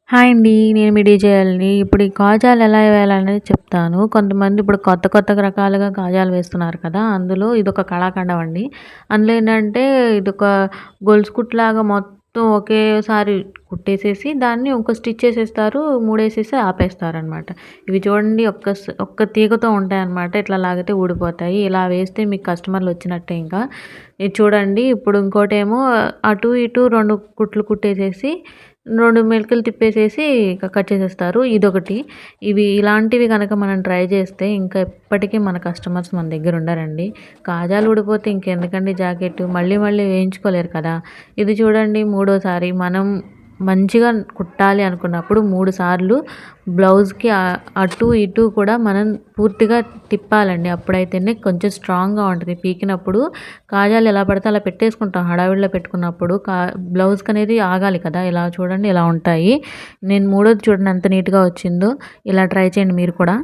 Hi అండి. నేను మీ డీజేఎల్‌ని. ఇప్పుడు ఈ కాజాలు ఎలా వేయాలనేది చెప్తాను. కొంతమంది ఇప్పుడు కొత్త కొత్త రకాలుగా కాజాలు వేస్తున్నారు కదా! అందులో ఇదొక కళాఖండం అండి. అందులో ఏంటంటే ఇదొక గొలుసు కుట్టులాగా మొత్తం ఒకేసారి కుట్టేసేసి దాన్ని ఇంకో స్టిచ్ ఏసేస్తారు. మూడేసేసి ఆపేస్తారనమాట. ఇవి చూడండి ఒక్క తీగతో ఉంటాయన్నమాట. ఇట్లా లాగితే ఊడిపోతాయి. ఇలా వేస్తే మీకు కస్టమర్‌లొచ్చినట్టే ఇంకా. ఇది చూడండి. ఇప్పుడు ఇంకోటేమో అటు ఇటు 2 కుట్లు కుట్టేసేసి 2 మెలికలు తిప్పేసేసి ఇక కట్ చేసేస్తారు. ఇదొకటి. ఇలాంటివి గనక మనం ట్రై చేస్తే ఇంకా ఎప్పటికీ మన కస్టమర్స్ మన దగ్గర ఉండరండి. కాజాలు ఊడిపోతే ఇంకెందుకండి జాకెట్టు. మళ్ళీ మళ్ళీ వేయించుకోలేరు కదా! ఇది చూడండి మూడోసారి మనం మంచిగా కుట్టాలి అనుకున్నప్పుడు 3 సార్లు బ్లౌజ్‌కి అటు ఇటు కూడా మనం పూర్తిగా తిప్పాలండి. అప్పుడైతేనే కొంచెం స్ట్రాంగ్‌గా ఉంటది. పీకినప్పుడు కాజాలు ఎలా పడితే అలా పెట్టేసుకుంటాం హడావిడిలో పెట్టుకున్నప్పుడు. బ్లౌజ్‌కనేది ఆగాలి కదా! ఇలా చూడండి ఇలా ఉంటాయి. నేను మూడోది చూడండి ఎంత నీట్‌గా వచ్చిందో. ఇలా ట్రై చేయండి మీరు కూడా.